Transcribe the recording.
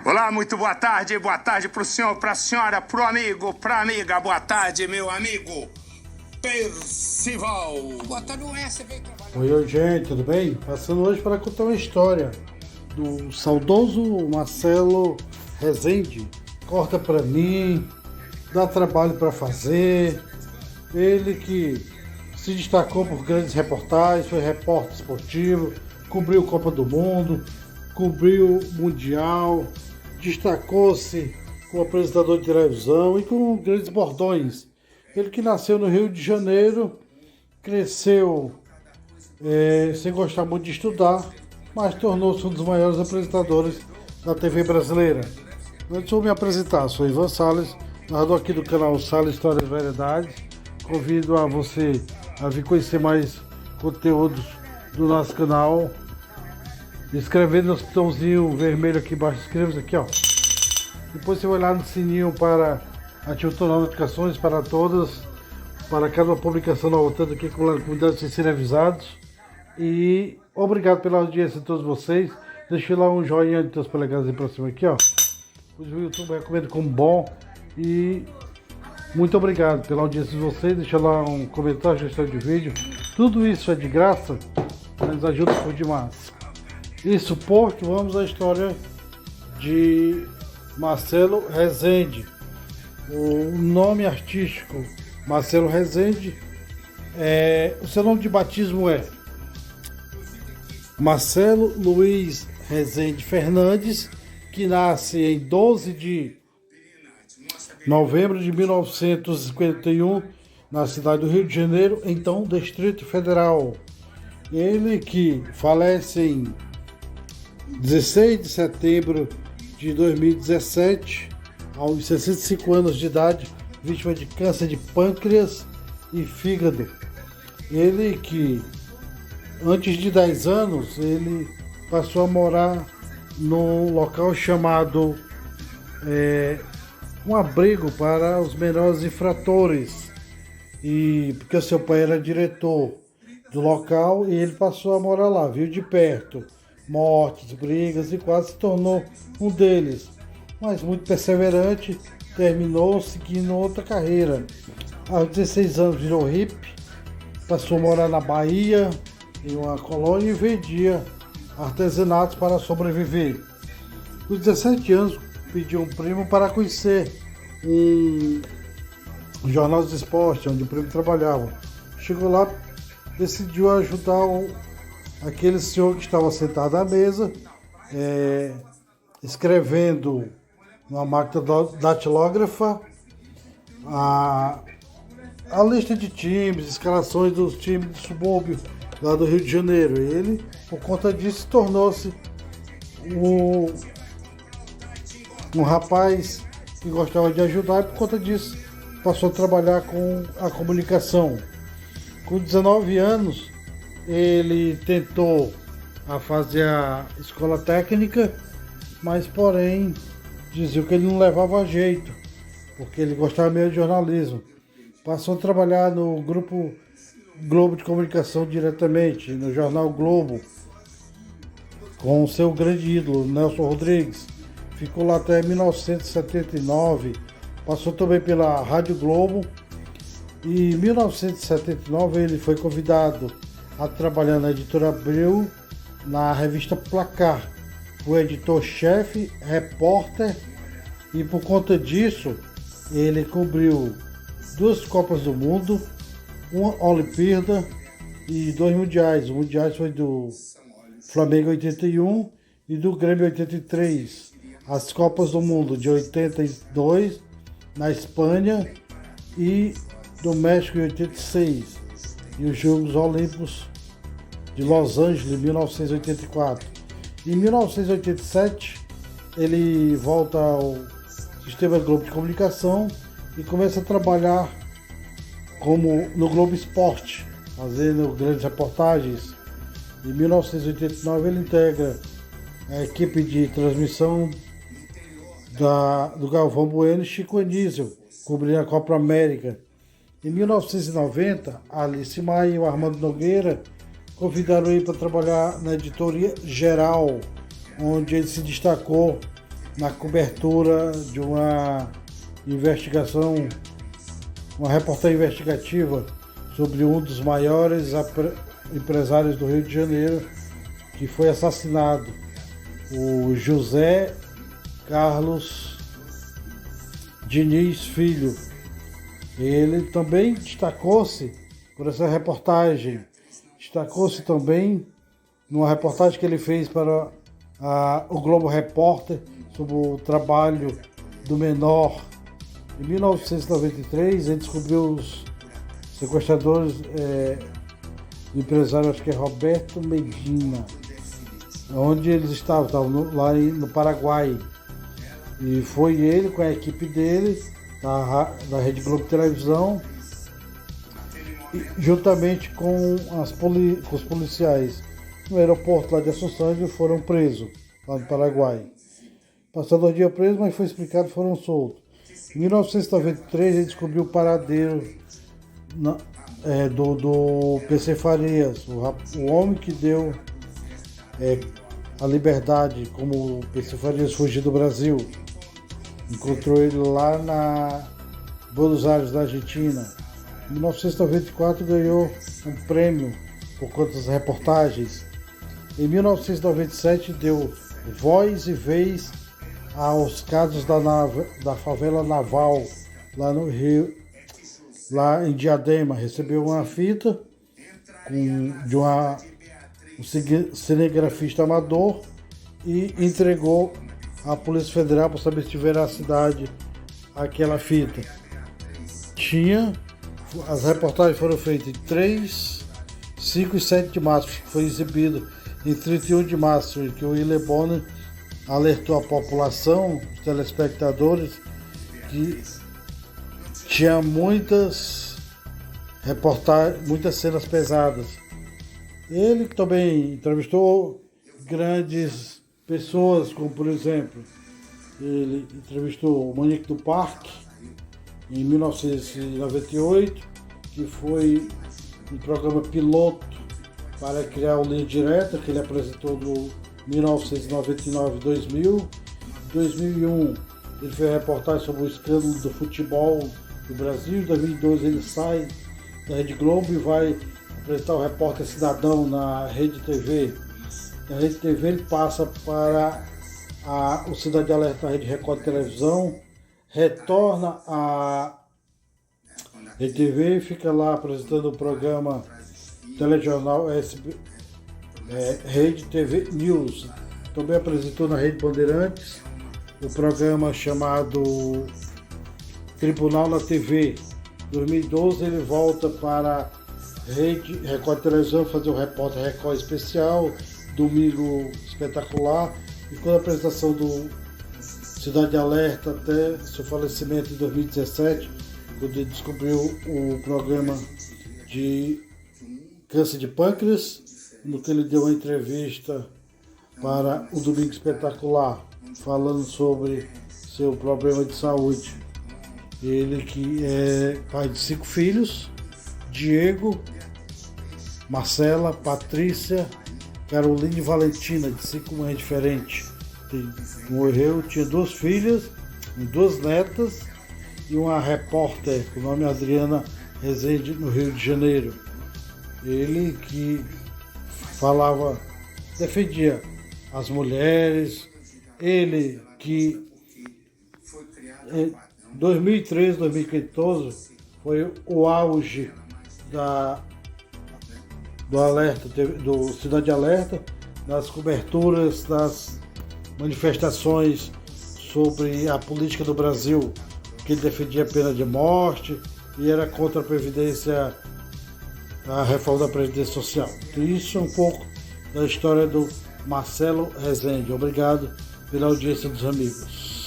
Olá, muito boa tarde pro senhor, pra senhora, pro amigo, pra amiga. Boa tarde, meu amigo Percival. Boa tarde, você veio trabalhar. Oi, gente, tudo bem? Passando hoje para contar uma história do saudoso Marcelo Rezende. Corta para mim, dá trabalho para fazer. Ele que se destacou por grandes reportagens, foi repórter esportivo, cobriu Copa do Mundo, cobriu Mundial, destacou-se como apresentador de televisão e com grandes bordões. Ele que nasceu no Rio de Janeiro, cresceu sem gostar muito de estudar, mas tornou-se um dos maiores apresentadores da TV brasileira. Antes de eu me apresentar, sou Ivan Salles, narrador aqui do canal Salles Histórias e Variedades. Convido a você a vir conhecer mais conteúdos do nosso canal, inscrevendo no botãozinho vermelho aqui embaixo, inscreva-se aqui, ó. Depois você vai lá no sininho para ativar as notificações para todas, para cada publicação nova, tanto aqui como lá na comunidade, vocês serem avisados. E obrigado pela audiência de todos vocês. Deixe lá um joinha de 3 polegadas aí pra cima aqui, ó. O YouTube recomendo como bom. E muito obrigado pela audiência de vocês. Deixa lá um comentário, sugestão de vídeo. Tudo isso é de graça, mas ajuda por demais. Isso posto, vamos à história de Marcelo Rezende. O nome artístico Marcelo Rezende, o seu nome de batismo é Marcelo Luiz Rezende Fernandes, que nasce em 12 de novembro de 1951, na cidade do Rio de Janeiro, então Distrito Federal. Ele que falece em 16 de setembro de 2017, aos 65 anos de idade, vítima de câncer de pâncreas e fígado. Ele que, antes de 10 anos, ele passou a morar num local chamado um abrigo para os menores infratores, e porque seu pai era diretor do local e ele passou a morar lá, viu de perto mortes, brigas e quase se tornou um deles, mas muito perseverante, terminou seguindo outra carreira. Aos 16 anos virou hippie, passou a morar na Bahia, em uma colônia, e vendia artesanatos para sobreviver. Aos 17 anos pediu um primo para conhecer um jornal de esporte, onde o primo trabalhava. Chegou lá, decidiu ajudar aquele senhor que estava sentado à mesa, escrevendo numa máquina datilógrafa a lista de times, escalações dos times de subúrbio lá do Rio de Janeiro. E ele, por conta disso, tornou-se um rapaz que gostava de ajudar, e por conta disso passou a trabalhar com a comunicação. Com 19 anos, ele tentou fazer a escola técnica, mas porém dizia que ele não levava jeito, porque ele gostava meio de jornalismo. Passou a trabalhar no Grupo Globo de Comunicação diretamente, no Jornal Globo, com o seu grande ídolo, Nelson Rodrigues. Ficou lá até 1979, passou também pela Rádio Globo, e em 1979 ele foi convidado a trabalhar na editora Abril, na revista Placar. Foi editor-chefe, repórter, e por conta disso ele cobriu 2 Copas do Mundo, uma Olimpíada e 2 Mundiais. O Mundiais foi do Flamengo 81 e do Grêmio 83. As Copas do Mundo de 82 na Espanha e do México em 86. E os Jogos Olímpicos de Los Angeles em 1984. Em 1987 ele volta ao Sistema Globo de Comunicação e começa a trabalhar no Globo Esporte, fazendo grandes reportagens. Em 1989 ele integra a equipe de transmissão do Galvão Bueno e Chico Anísio, cobrindo a Copa América. Em 1990, Alice Maia e o Armando Nogueira convidaram ele para trabalhar na editoria geral, onde ele se destacou na cobertura de uma investigação, uma reportagem investigativa sobre um dos maiores empresários do Rio de Janeiro, que foi assassinado, o José Carlos Diniz Filho. Ele também destacou-se por essa reportagem, destacou-se também numa reportagem que ele fez para o Globo Repórter sobre o trabalho do menor. Em 1993, ele descobriu os sequestradores do empresário, acho que é Roberto Medina, onde eles estavam lá no Paraguai. E foi ele com a equipe dele, da Rede Globo Televisão, juntamente com os policiais no aeroporto lá de Assunção, eles foram presos lá no Paraguai. Passaram 2 dias presos, mas foi explicado, foram soltos. Em 1993 ele descobriu o paradeiro do PC Farias, o homem que deu a liberdade, como o PC Farias fugiu do Brasil. Encontrou ele lá na Buenos Aires, na Argentina. Em 1994 ganhou um prêmio por conta das reportagens. Em 1997 deu voz e vez aos casos da favela naval lá no Rio, lá em Diadema. Recebeu uma fita de um cinegrafista amador e entregou à Polícia Federal para saber se tiver veracidade aquela fita. As reportagens foram feitas em 3, 5 e 7 de março, que foi exibido em 31 de março, em que o William Bonner alertou a população, os telespectadores, que tinha muitas cenas pesadas. Ele também entrevistou grandes pessoas, como por exemplo, ele entrevistou o Monique do Parque em 1998, que foi um programa piloto para criar o Linha Direta, que ele apresentou no 1999 2000. Em 2001 ele fez reportagem sobre o escândalo do futebol do Brasil. Em 2002 ele sai da Rede Globo e vai apresentar o Repórter Cidadão na Rede TV. Na Rede TV ele passa para o Cidade Alerta na Rede Record Televisão, retorna à Rede TV e fica lá apresentando o programa telejornal Rede TV News. Também apresentou na Rede Bandeirantes o programa chamado Tribunal na TV. Em 2012 ele volta para Rede Record Televisão fazer o Repórter Record Especial, Domingo Espetacular, e com a apresentação do Cidade Alerta até seu falecimento em 2017, quando ele descobriu o programa de câncer de pâncreas, no que ele deu uma entrevista para o Domingo Espetacular, falando sobre seu problema de saúde. Ele que é pai de 5 filhos, Diego, Marcela, Patrícia, Carolina e Valentina, de 5 mães diferentes. Morreu, tinha 2 filhas, 2 netas e uma repórter, com o nome Adriana Rezende, no Rio de Janeiro. Ele que defendia as mulheres, ele que em 2013, 2014 foi o auge do Cidade Alerta, nas coberturas das manifestações sobre a política do Brasil, que ele defendia a pena de morte e era contra a reforma da Previdência Social. Então, isso é um pouco da história do Marcelo Rezende. Obrigado pela audiência dos amigos.